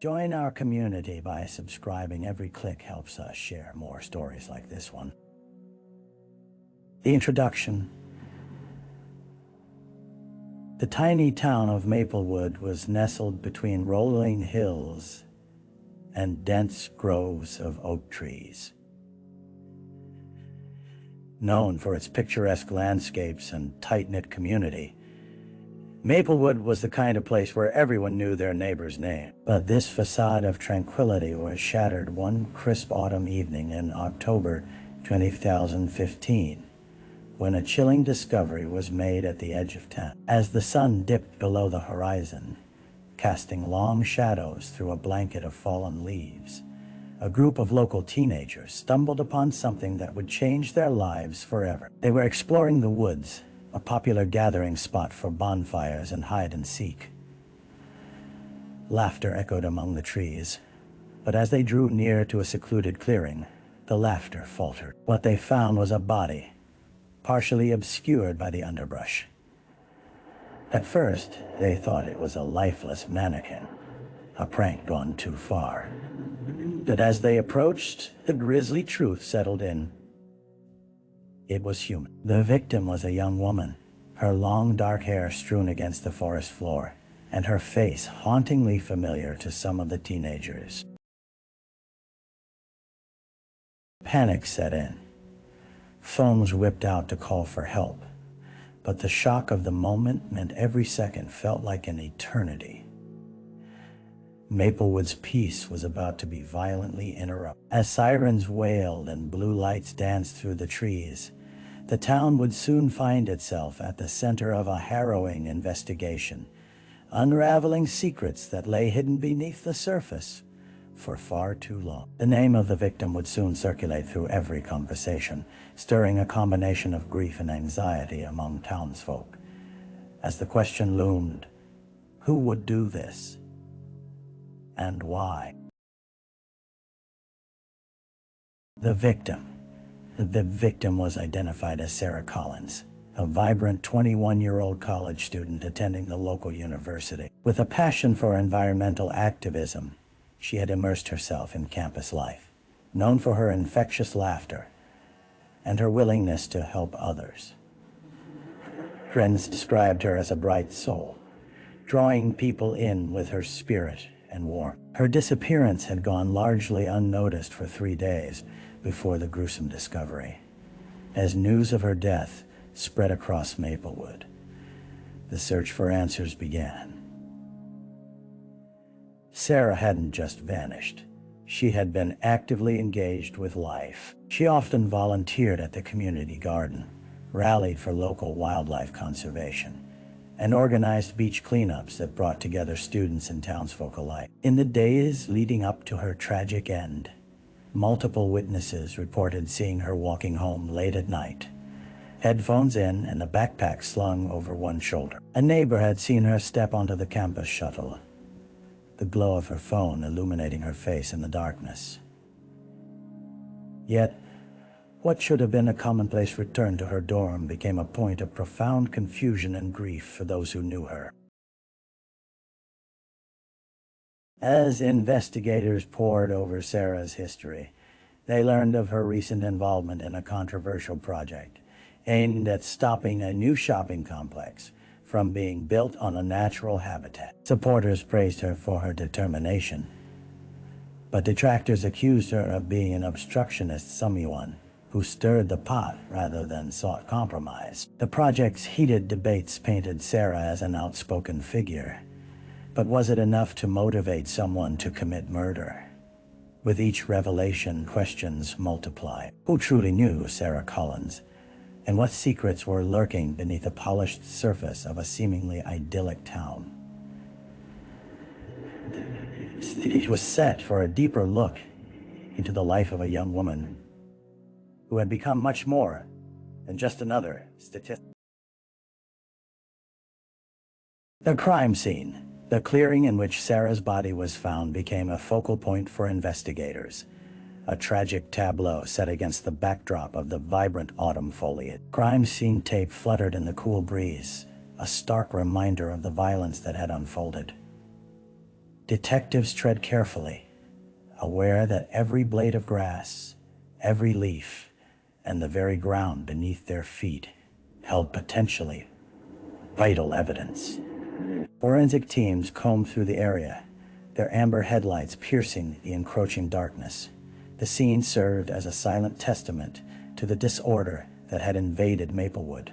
Join our community by subscribing. Every click helps us share more stories like this one. The introduction. The tiny town of Maplewood was nestled between rolling hills and dense groves of oak trees. Known for its picturesque landscapes and tight-knit community, Maplewood was the kind of place where everyone knew their neighbor's name. But this facade of tranquility was shattered one crisp autumn evening in October 2015, when a chilling discovery was made at the edge of town. As the sun dipped below the horizon, casting long shadows through a blanket of fallen leaves, a group of local teenagers stumbled upon something that would change their lives forever. They were exploring the woods, a popular gathering spot for bonfires and hide-and-seek. Laughter echoed among the trees, but as they drew near to a secluded clearing, the laughter faltered. What they found was a body, partially obscured by the underbrush. At first, they thought it was a lifeless mannequin, a prank gone too far. But as they approached, the grisly truth settled in. It was human. The victim was a young woman, her long dark hair strewn against the forest floor, and her face hauntingly familiar to some of the teenagers. Panic set in. Phones whipped out to call for help, but the shock of the moment meant every second felt like an eternity. Maplewood's peace was about to be violently interrupted. As sirens wailed and blue lights danced through the trees, the town would soon find itself at the center of a harrowing investigation, unraveling secrets that lay hidden beneath the surface for far too long. The name of the victim would soon circulate through every conversation, stirring a combination of grief and anxiety among townsfolk. As the question loomed, who would do this? And why? The victim. The victim was identified as Sarah Collins, a vibrant 21-year-old college student attending the local university. With a passion for environmental activism, she had immersed herself in campus life, known for her infectious laughter and her willingness to help others. Friends described her as a bright soul, drawing people in with her spirit and warmth. Her disappearance had gone largely unnoticed for 3 days before the gruesome discovery. As news of her death spread across Maplewood, the search for answers began. Sarah hadn't just vanished. She had been actively engaged with life. She often volunteered at the community garden, rallied for local wildlife conservation, and organized beach cleanups that brought together students and townsfolk alike. In the days leading up to her tragic end, multiple witnesses reported seeing her walking home late at night, headphones in and a backpack slung over one shoulder. A neighbor had seen her step onto the campus shuttle, the glow of her phone illuminating her face in the darkness. Yet, what should have been a commonplace return to her dorm became a point of profound confusion and grief for those who knew her. As investigators pored over Sarah's history, they learned of her recent involvement in a controversial project aimed at stopping a new shopping complex from being built on a natural habitat. Supporters praised her for her determination, but detractors accused her of being an obstructionist, someone who stirred the pot rather than sought compromise. The project's heated debates painted Sarah as an outspoken figure, but was it enough to motivate someone to commit murder? With each revelation, questions multiplied. Who truly knew Sarah Collins? And what secrets were lurking beneath the polished surface of a seemingly idyllic town? It was set for a deeper look into the life of a young woman who had become much more than just another statistic. The crime scene, the clearing in which Sarah's body was found, became a focal point for investigators. A tragic tableau set against the backdrop of the vibrant autumn foliage. Crime scene tape fluttered in the cool breeze, a stark reminder of the violence that had unfolded. Detectives tread carefully, aware that every blade of grass, every leaf, and the very ground beneath their feet held potentially vital evidence. Forensic teams combed through the area, their amber headlights piercing the encroaching darkness. The scene served as a silent testament to the disorder that had invaded Maplewood,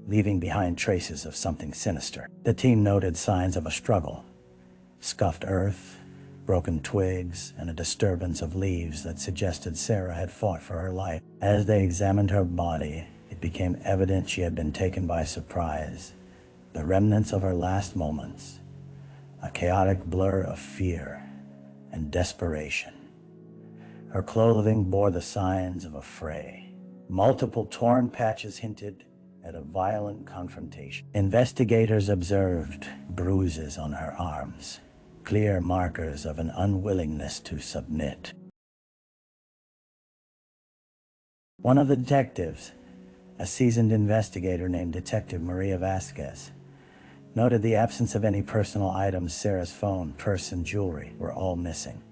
leaving behind traces of something sinister. The team noted signs of a struggle: scuffed earth, broken twigs, and a disturbance of leaves that suggested Sarah had fought for her life. As they examined her body, it became evident she had been taken by surprise. The remnants of her last moments, a chaotic blur of fear and desperation. Her clothing bore the signs of a fray. Multiple torn patches hinted at a violent confrontation. Investigators observed bruises on her arms, clear markers of an unwillingness to submit. One of the detectives, a seasoned investigator named Detective Maria Vasquez, noted the absence of any personal items. Sarah's phone, purse, and jewelry were all missing.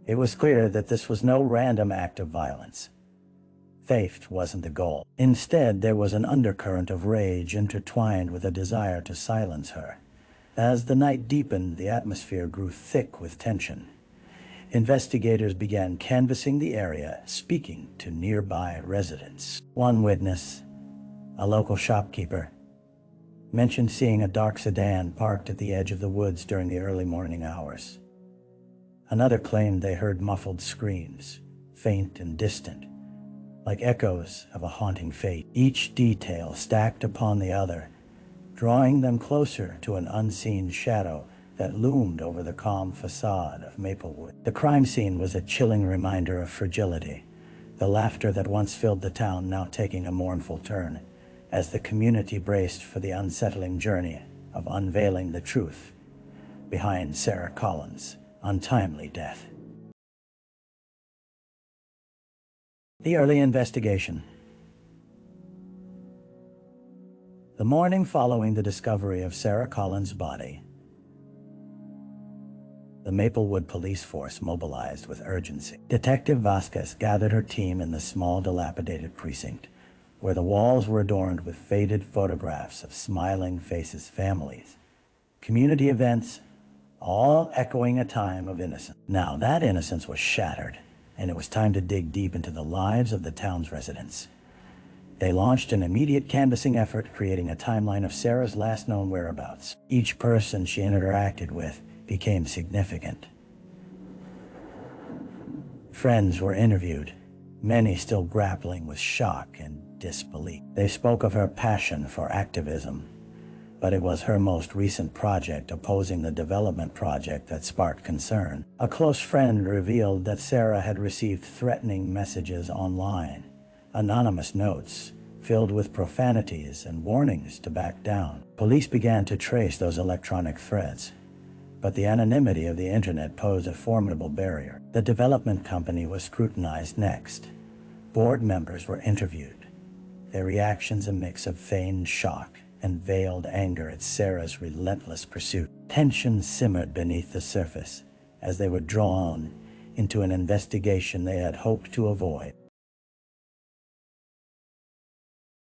It was clear that this was no random act of violence. Theft wasn't the goal. Instead, there was an undercurrent of rage intertwined with a desire to silence her. As the night deepened, the atmosphere grew thick with tension. Investigators began canvassing the area, speaking to nearby residents. One witness, a local shopkeeper, mentioned seeing a dark sedan parked at the edge of the woods during the early morning hours. Another claimed they heard muffled screams, faint and distant, like echoes of a haunting fate. Each detail stacked upon the other, drawing them closer to an unseen shadow that loomed over the calm facade of Maplewood. The crime scene was a chilling reminder of fragility, the laughter that once filled the town now taking a mournful turn, as the community braced for the unsettling journey of unveiling the truth behind Sarah Collins' untimely death. The early investigation. The morning following the discovery of Sarah Collins' body, the Maplewood police force mobilized with urgency. Detective Vasquez gathered her team in the small, dilapidated precinct, where the walls were adorned with faded photographs of smiling faces, families, community events, all echoing a time of innocence. Now that innocence was shattered, and it was time to dig deep into the lives of the town's residents. They launched an immediate canvassing effort, creating a timeline of Sarah's last known whereabouts. Each person she interacted with became significant. Friends were interviewed, many still grappling with shock and disbelief. They spoke of her passion for activism, but it was her most recent project opposing the development project that sparked concern. A close friend revealed that Sarah had received threatening messages online, anonymous notes filled with profanities and warnings to back down. Police began to trace those electronic threats, but the anonymity of the internet posed a formidable barrier. The development company was scrutinized next. Board members were interviewed, their reactions a mix of feigned shock and veiled anger at Sarah's relentless pursuit. Tension simmered beneath the surface as they were drawn into an investigation they had hoped to avoid.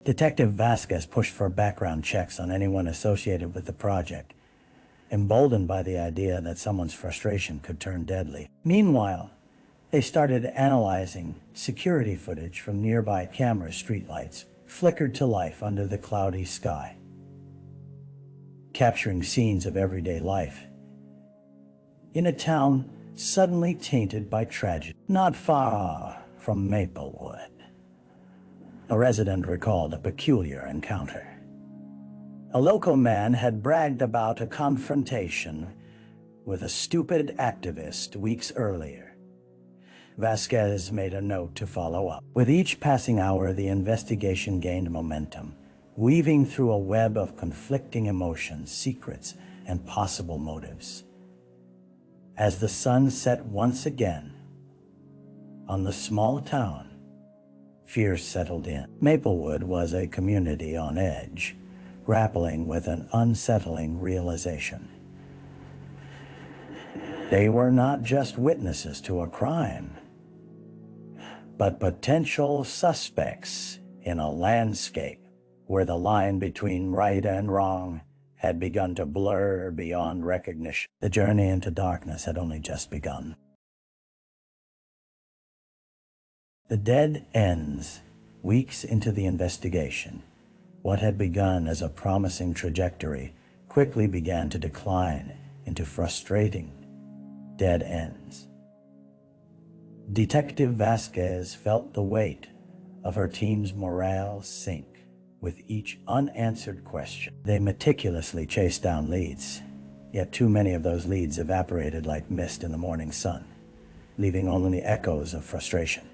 Detective Vasquez pushed for background checks on anyone associated with the project, emboldened by the idea that someone's frustration could turn deadly. Meanwhile, they started analyzing security footage from nearby camera streetlights flickered to life under the cloudy sky, capturing scenes of everyday life in a town suddenly tainted by tragedy. Not far from Maplewood, a resident recalled a peculiar encounter. A local man had bragged about a confrontation with a stupid activist weeks earlier. Vasquez made a note to follow up. With each passing hour, the investigation gained momentum, weaving through a web of conflicting emotions, secrets, and possible motives. As the sun set once again on the small town, fear settled in. Maplewood was a community on edge, grappling with an unsettling realization. They were not just witnesses to a crime, but potential suspects in a landscape where the line between right and wrong had begun to blur beyond recognition. The journey into darkness had only just begun. The dead ends. Weeks into the investigation, what had begun as a promising trajectory quickly began to decline into frustrating dead ends. Detective Vasquez felt the weight of her team's morale sink with each unanswered question. They meticulously chased down leads, yet too many of those leads evaporated like mist in the morning sun, leaving only echoes of frustration.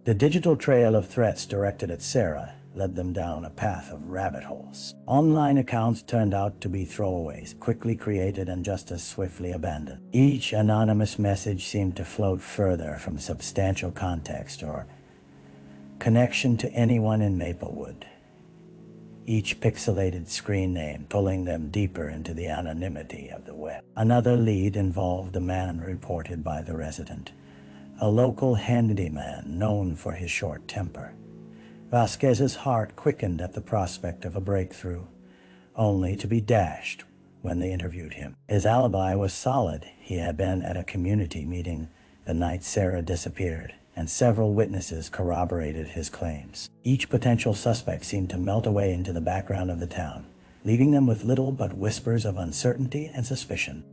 The digital trail of threats directed at Sarah led them down a path of rabbit holes. Online accounts turned out to be throwaways, quickly created and just as swiftly abandoned. Each anonymous message seemed to float further from substantial context or connection to anyone in Maplewood. Each pixelated screen name pulling them deeper into the anonymity of the web. Another lead involved a man reported by the resident, a local handyman known for his short temper. Vasquez's heart quickened at the prospect of a breakthrough, only to be dashed when they interviewed him. His alibi was solid. He had been at a community meeting the night Sarah disappeared, and several witnesses corroborated his claims. Each potential suspect seemed to melt away into the background of the town, leaving them with little but whispers of uncertainty and suspicion.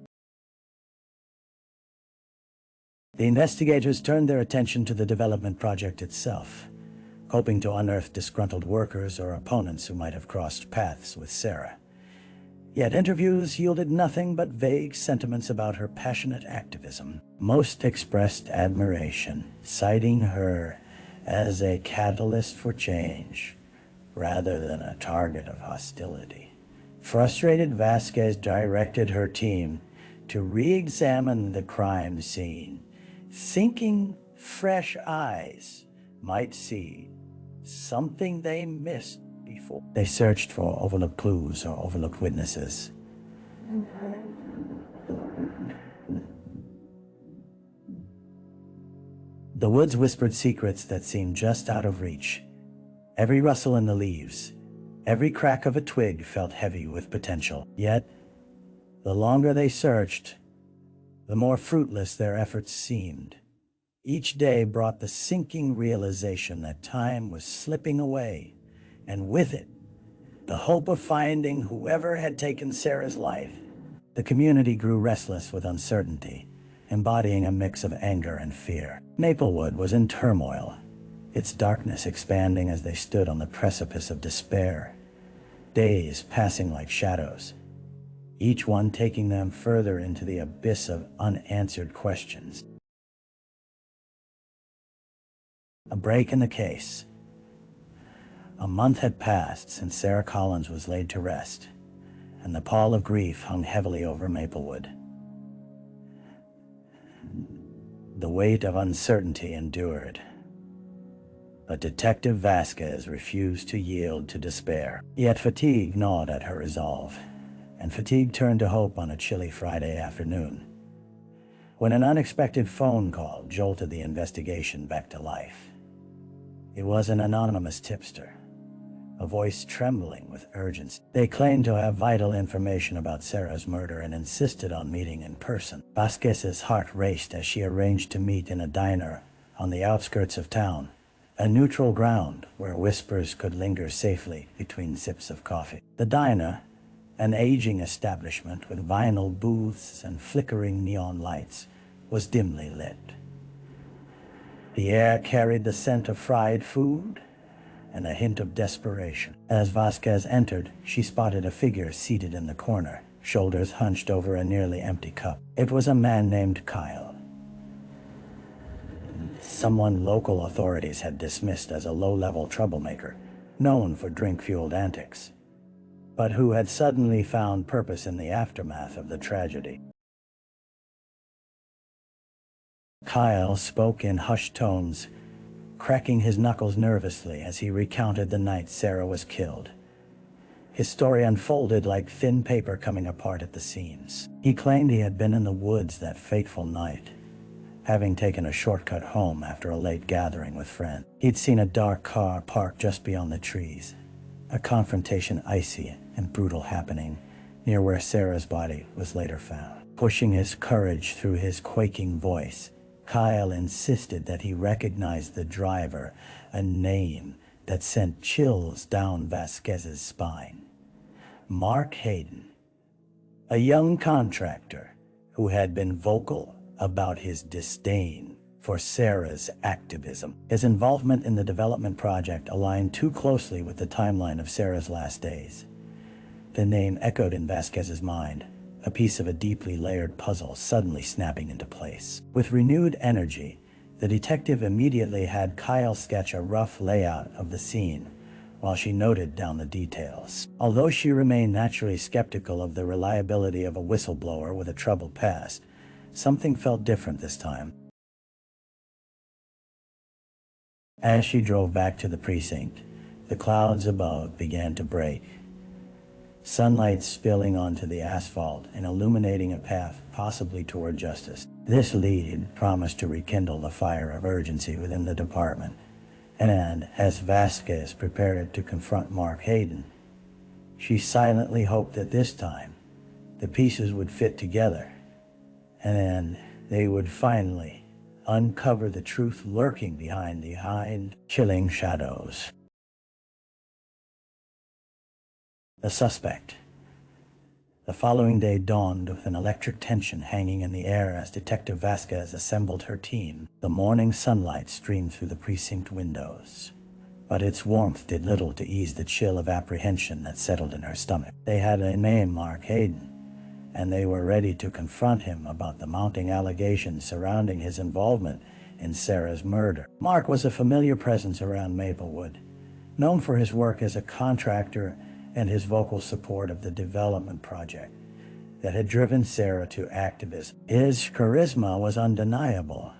The investigators turned their attention to the development project itself, hoping to unearth disgruntled workers or opponents who might have crossed paths with Sarah. Yet interviews yielded nothing but vague sentiments about her passionate activism. Most expressed admiration, citing her as a catalyst for change rather than a target of hostility. Frustrated, Vasquez directed her team to re-examine the crime scene, thinking fresh eyes might see something they missed before. They searched for overlooked clues or overlooked witnesses. The woods whispered secrets that seemed just out of reach. Every rustle in the leaves, every crack of a twig felt heavy with potential. Yet, the longer they searched, the more fruitless their efforts seemed. Each day brought the sinking realization that time was slipping away, and with it, the hope of finding whoever had taken Sarah's life. The community grew restless with uncertainty, embodying a mix of anger and fear. Maplewood was in turmoil, its darkness expanding as they stood on the precipice of despair, days passing like shadows, each one taking them further into the abyss of unanswered questions. A break in the case. A month had passed since Sarah Collins was laid to rest, and the pall of grief hung heavily over Maplewood. The weight of uncertainty endured, but Detective Vasquez refused to yield to despair. Yet fatigue gnawed at her resolve, and fatigue turned to hope on a chilly Friday afternoon, when an unexpected phone call jolted the investigation back to life. It was an anonymous tipster, a voice trembling with urgency. They claimed to have vital information about Sarah's murder and insisted on meeting in person. Vasquez's heart raced as she arranged to meet in a diner on the outskirts of town, a neutral ground where whispers could linger safely between sips of coffee. The diner, an aging establishment with vinyl booths and flickering neon lights, was dimly lit. The air carried the scent of fried food and a hint of desperation. As Vasquez entered, she spotted a figure seated in the corner, shoulders hunched over a nearly empty cup. It was a man named Kyle, someone local authorities had dismissed as a low-level troublemaker, known for drink-fueled antics, but who had suddenly found purpose in the aftermath of the tragedy. Kyle spoke in hushed tones, cracking his knuckles nervously as he recounted the night Sarah was killed. His story unfolded like thin paper coming apart at the seams. He claimed he had been in the woods that fateful night, having taken a shortcut home after a late gathering with friends. He'd seen a dark car parked just beyond the trees, a confrontation icy and brutal happening near where Sarah's body was later found. Pushing his courage through his quaking voice, Kyle insisted that he recognized the driver, a name that sent chills down Vasquez's spine. Mark Hayden, a young contractor who had been vocal about his disdain for Sarah's activism. His involvement in the development project aligned too closely with the timeline of Sarah's last days. The name echoed in Vasquez's mind, a piece of a deeply layered puzzle suddenly snapping into place. With renewed energy, the detective immediately had Kyle sketch a rough layout of the scene while she noted down the details. Although she remained naturally skeptical of the reliability of a whistleblower with a troubled past, something felt different this time. As she drove back to the precinct, the clouds above began to break, sunlight spilling onto the asphalt and illuminating a path possibly toward justice. This lead promised to rekindle the fire of urgency within the department, and as Vasquez prepared to confront Mark Hayden, she silently hoped that this time the pieces would fit together, and they would finally uncover the truth lurking behind chilling shadows. The suspect. The following day dawned with an electric tension hanging in the air as Detective Vasquez assembled her team. The morning sunlight streamed through the precinct windows, but its warmth did little to ease the chill of apprehension that settled in her stomach. They had a name, Mark Hayden, and they were ready to confront him about the mounting allegations surrounding his involvement in Sarah's murder. Mark was a familiar presence around Maplewood, known for his work as a contractor and his vocal support of the development project that had driven Sarah to activism. His charisma was undeniable.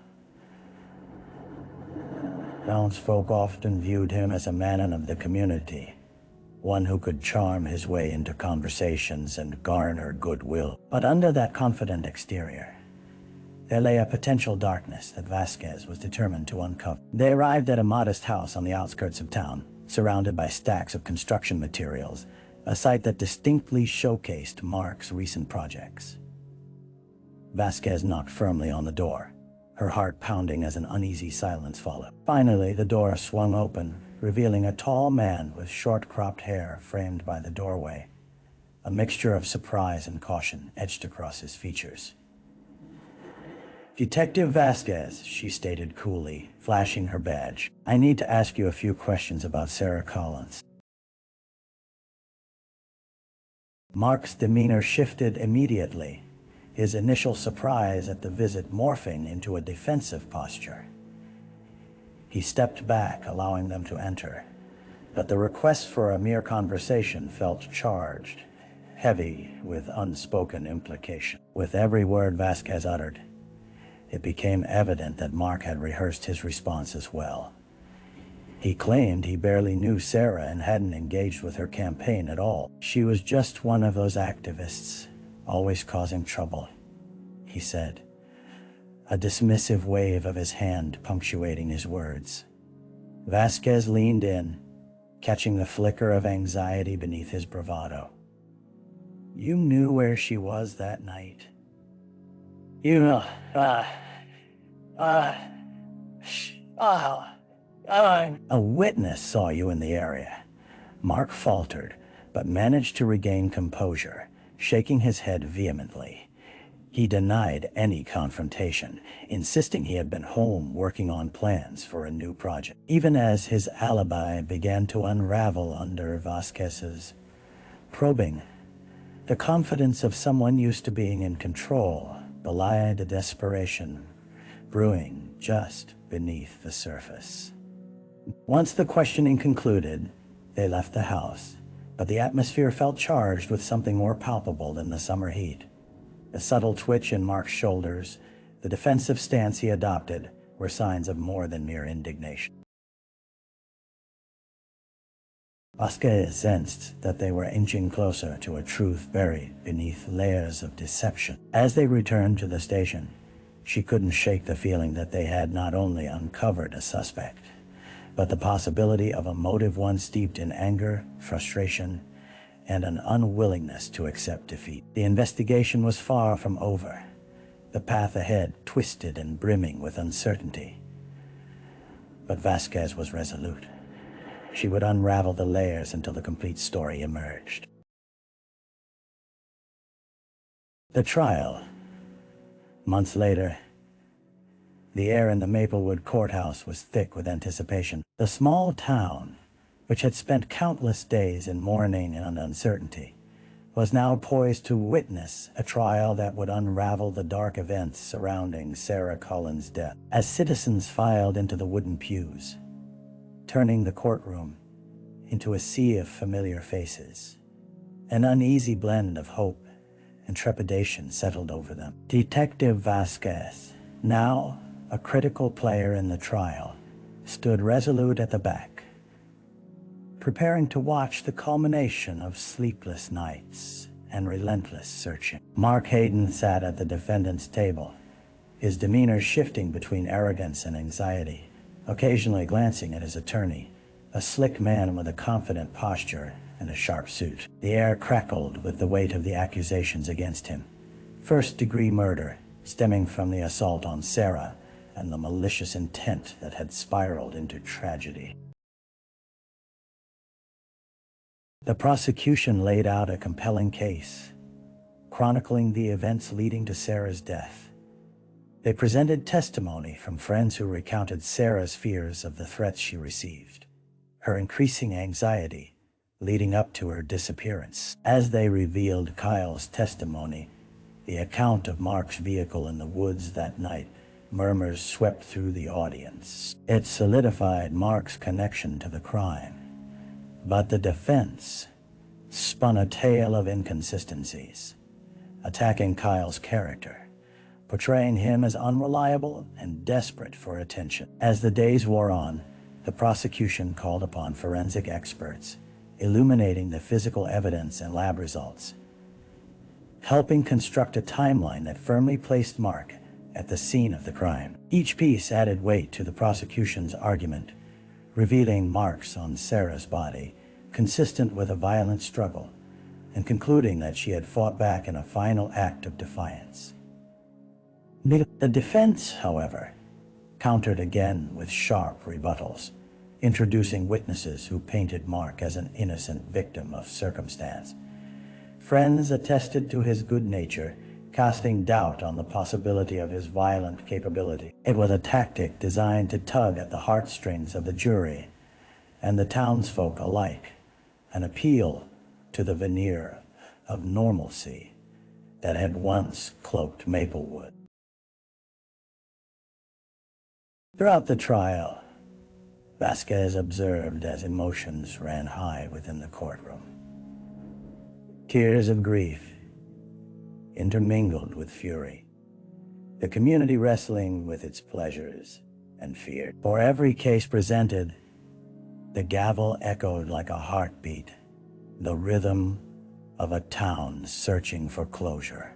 Townsfolk often viewed him as a man of the community, one who could charm his way into conversations and garner goodwill. But under that confident exterior, there lay a potential darkness that Vasquez was determined to uncover. They arrived at a modest house on the outskirts of town, surrounded by stacks of construction materials, a sight that distinctly showcased Mark's recent projects. Vasquez knocked firmly on the door, her heart pounding as an uneasy silence followed. Finally, the door swung open, revealing a tall man with short-cropped hair framed by the doorway. A mixture of surprise and caution etched across his features. "Detective Vasquez," she stated coolly, flashing her badge. "I need to ask you a few questions about Sarah Collins." Mark's demeanor shifted immediately, his initial surprise at the visit morphing into a defensive posture. He stepped back, allowing them to enter, but the request for a mere conversation felt charged, heavy with unspoken implication. With every word Vasquez uttered, it became evident that Mark had rehearsed his response as well. He claimed he barely knew Sarah and hadn't engaged with her campaign at all. "She was just one of those activists, always causing trouble," he said, a dismissive wave of his hand punctuating his words. Vasquez leaned in, catching the flicker of anxiety beneath his bravado. "You knew where she was that night? A witness saw you in the area." Mark faltered, but managed to regain composure, shaking his head vehemently. He denied any confrontation, insisting he had been home working on plans for a new project. Even as his alibi began to unravel under Vasquez's probing, the confidence of someone used to being in control belied the desperation brewing just beneath the surface. Once the questioning concluded, they left the house, but the atmosphere felt charged with something more palpable than the summer heat. The subtle twitch in Mark's shoulders, the defensive stance he adopted, were signs of more than mere indignation. Vasquez sensed that they were inching closer to a truth buried beneath layers of deception. As they returned to the station, she couldn't shake the feeling that they had not only uncovered a suspect, but the possibility of a motive one steeped in anger, frustration, and an unwillingness to accept defeat. The investigation was far from over, the path ahead twisted and brimming with uncertainty. But Vasquez was resolute. She would unravel the layers until the complete story emerged. The trial. Months later, the air in the Maplewood courthouse was thick with anticipation. The small town, which had spent countless days in mourning and uncertainty, was now poised to witness a trial that would unravel the dark events surrounding Sarah Cullen's death. As citizens filed into the wooden pews, turning the courtroom into a sea of familiar faces, an uneasy blend of hope and trepidation settled over them. Detective Vasquez, now a critical player in the trial, stood resolute at the back, preparing to watch the culmination of sleepless nights and relentless searching. Mark Hayden sat at the defendant's table, his demeanor shifting between arrogance and anxiety, occasionally glancing at his attorney, a slick man with a confident posture and a sharp suit. The air crackled with the weight of the accusations against him. First-degree murder, stemming from the assault on Sarah and the malicious intent that had spiraled into tragedy. The prosecution laid out a compelling case, chronicling the events leading to Sarah's death. They presented testimony from friends who recounted Sarah's fears of the threats she received, her increasing anxiety leading up to her disappearance. As they revealed Kyle's testimony, the account of Mark's vehicle in the woods that night, murmurs swept through the audience. It solidified Mark's connection to the crime, but the defense spun a tale of inconsistencies, attacking Kyle's character, portraying him as unreliable and desperate for attention. As the days wore on, the prosecution called upon forensic experts, illuminating the physical evidence and lab results, helping construct a timeline that firmly placed Mark at the scene of the crime. Each piece added weight to the prosecution's argument, revealing marks on Sarah's body consistent with a violent struggle, and concluding that she had fought back in a final act of defiance. The defense, however, countered again with sharp rebuttals, introducing witnesses who painted Mark as an innocent victim of circumstance. Friends attested to his good nature, casting doubt on the possibility of his violent capability. It was a tactic designed to tug at the heartstrings of the jury and the townsfolk alike, an appeal to the veneer of normalcy that had once cloaked Maplewood. Throughout the trial, Vasquez observed as emotions ran high within the courtroom. Tears of grief intermingled with fury, the community wrestling with its pleasures and fear. For every case presented, the gavel echoed like a heartbeat, the rhythm of a town searching for closure.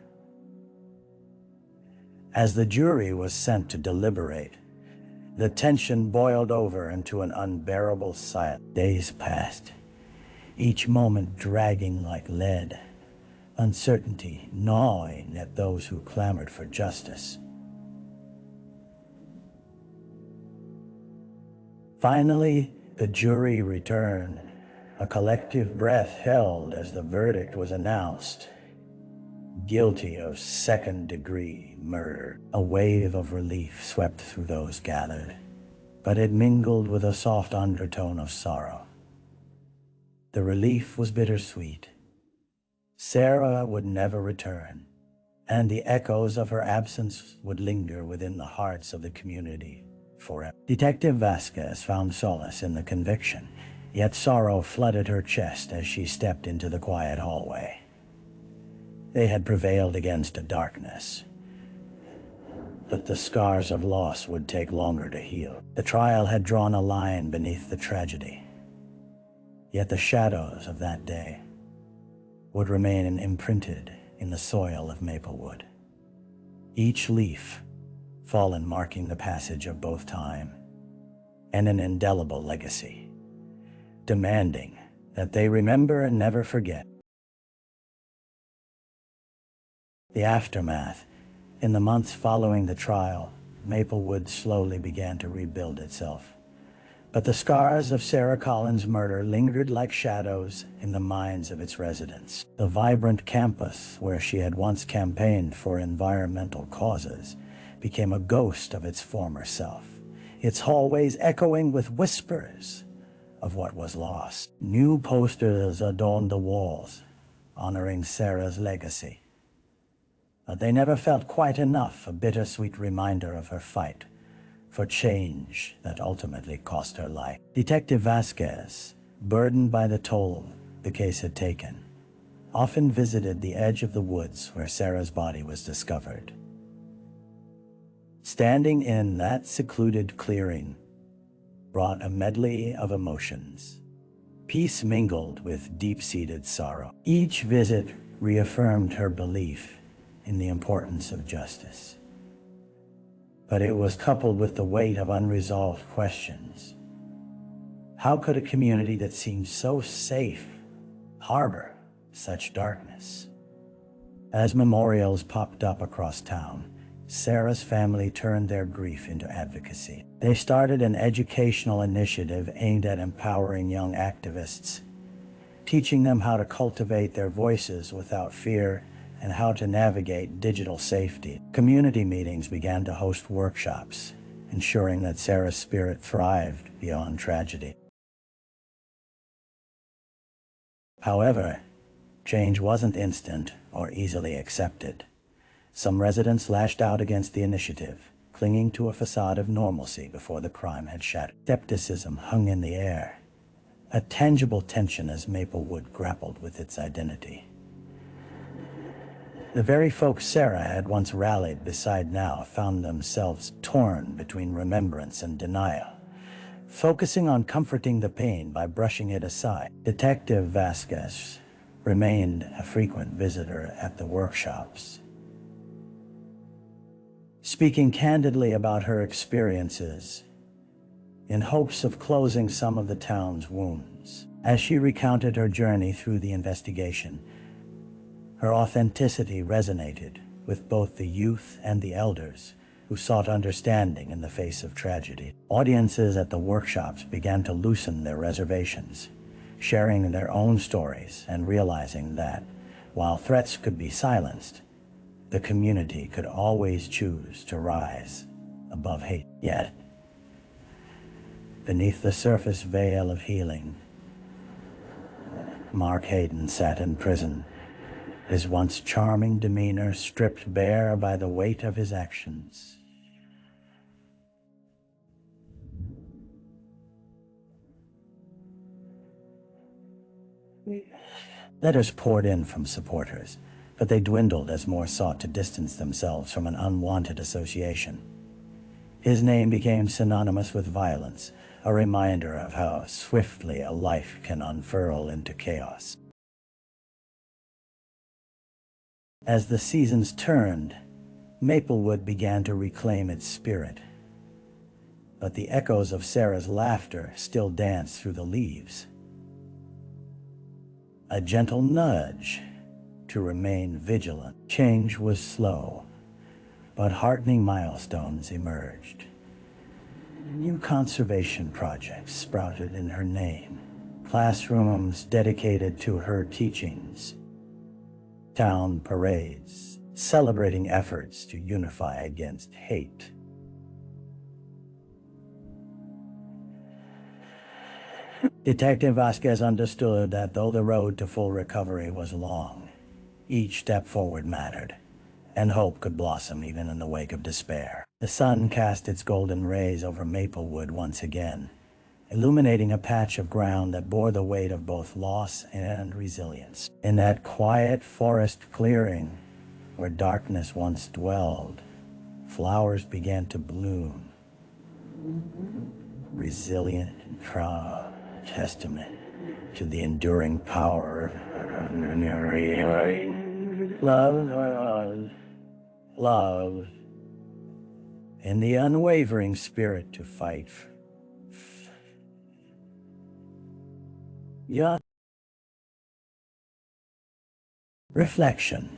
As the jury was sent to deliberate, the tension boiled over into an unbearable silence. Days passed, each moment dragging like lead, uncertainty gnawing at those who clamored for justice. Finally, the jury returned, a collective breath held as the verdict was announced. Guilty of second-degree murder. A wave of relief swept through those gathered, but it mingled with a soft undertone of sorrow. The relief was bittersweet. Sarah would never return, and the echoes of her absence would linger within the hearts of the community forever. Detective Vasquez found solace in the conviction, yet sorrow flooded her chest as she stepped into the quiet hallway. They had prevailed against a darkness, but the scars of loss would take longer to heal. The trial had drawn a line beneath the tragedy. Yet the shadows of that day would remain imprinted in the soil of Maplewood, each leaf fallen marking the passage of both time and an indelible legacy, demanding that they remember and never forget. The aftermath. In the months following the trial, Maplewood slowly began to rebuild itself. But the scars of Sarah Collins' murder lingered like shadows in the minds of its residents. The vibrant campus where she had once campaigned for environmental causes became a ghost of its former self, its hallways echoing with whispers of what was lost. New posters adorned the walls, honoring Sarah's legacy. But they never felt quite enough, a bittersweet reminder of her fight for change that ultimately cost her life. Detective Vasquez, burdened by the toll the case had taken, often visited the edge of the woods where Sarah's body was discovered. Standing in that secluded clearing brought a medley of emotions, peace mingled with deep-seated sorrow. Each visit reaffirmed her belief in the importance of justice, but it was coupled with the weight of unresolved questions. How could a community that seemed so safe harbor such darkness? As memorials popped up across town, Sarah's family turned their grief into advocacy. They started an educational initiative aimed at empowering young activists, teaching them how to cultivate their voices without fear and how to navigate digital safety. Community meetings began to host workshops, ensuring that Sarah's spirit thrived beyond tragedy. However, change wasn't instant or easily accepted. Some residents lashed out against the initiative, clinging to a facade of normalcy before the crime had shattered. Skepticism hung in the air, a tangible tension as Maplewood grappled with its identity. The very folks Sarah had once rallied beside now found themselves torn between remembrance and denial, focusing on comforting the pain by brushing it aside. Detective Vasquez remained a frequent visitor at the workshops, speaking candidly about her experiences in hopes of closing some of the town's wounds. As she recounted her journey through the investigation, her authenticity resonated with both the youth and the elders who sought understanding in the face of tragedy. Audiences at the workshops began to loosen their reservations, sharing their own stories and realizing that, while threats could be silenced, the community could always choose to rise above hate. Yet, beneath the surface veil of healing, Mark Hayden sat in prison, his once charming demeanor stripped bare by the weight of his actions. Letters poured in from supporters, but they dwindled as more sought to distance themselves from an unwanted association. His name became synonymous with violence, a reminder of how swiftly a life can unfurl into chaos. As the seasons turned, Maplewood began to reclaim its spirit. But the echoes of Sarah's laughter still danced through the leaves. A gentle nudge to remain vigilant. Change was slow, but heartening milestones emerged. New conservation projects sprouted in her name, classrooms dedicated to her teachings, town parades celebrating efforts to unify against hate. Detective Vasquez understood that though the road to full recovery was long, each step forward mattered, and hope could blossom even in the wake of despair. The sun cast its golden rays over Maplewood once again, illuminating a patch of ground that bore the weight of both loss and resilience. In that quiet forest clearing where darkness once dwelled, flowers began to bloom. Resilient and proud testament to the enduring power of love, and the unwavering spirit to fight. Yeah. Reflection.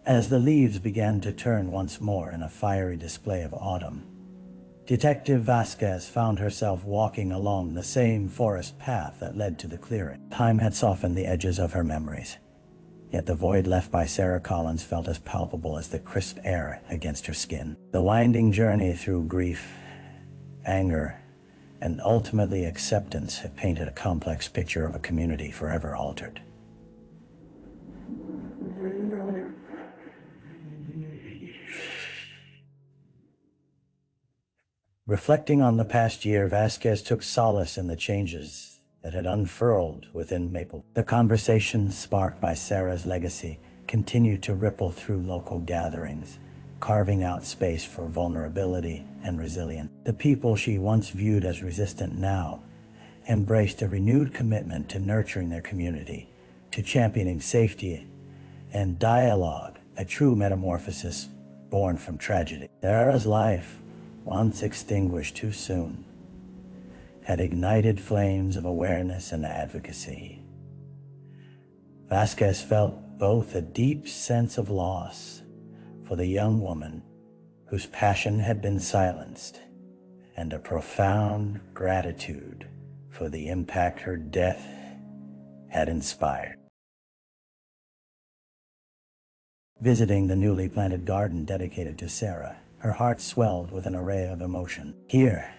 As the leaves began to turn once more in a fiery display of autumn, Detective Vasquez found herself walking along the same forest path that led to the clearing. Time had softened the edges of her memories, yet the void left by Sarah Collins felt as palpable as the crisp air against her skin. The winding journey through grief, anger, and ultimately acceptance had painted a complex picture of a community forever altered. Reflecting on the past year, Vasquez took solace in the changes that had unfurled within Maplewood. The conversations sparked by Sarah's legacy continued to ripple through local gatherings, carving out space for vulnerability and resilience. The people she once viewed as resistant now embraced a renewed commitment to nurturing their community, to championing safety and dialogue, a true metamorphosis born from tragedy. Sarah's life, once extinguished too soon, had ignited flames of awareness and advocacy. Vasquez felt both a deep sense of loss for the young woman whose passion had been silenced, and a profound gratitude for the impact her death had inspired. Visiting the newly planted garden dedicated to Sarah, her heart swelled with an array of emotion. Here,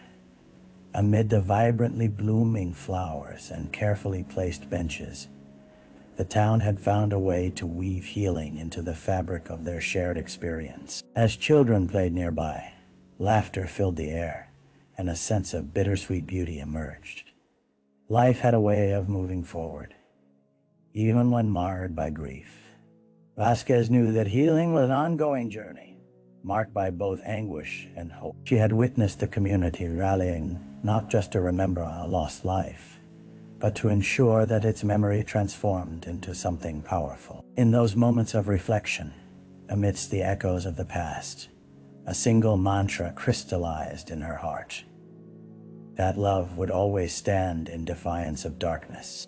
amid the vibrantly blooming flowers and carefully placed benches, the town had found a way to weave healing into the fabric of their shared experience. As children played nearby, laughter filled the air, and a sense of bittersweet beauty emerged. Life had a way of moving forward, even when marred by grief. Vasquez knew that healing was an ongoing journey, marked by both anguish and hope. She had witnessed the community rallying not just to remember a lost life, but to ensure that its memory transformed into something powerful. In those moments of reflection, amidst the echoes of the past, a single mantra crystallized in her heart: that love would always stand in defiance of darkness.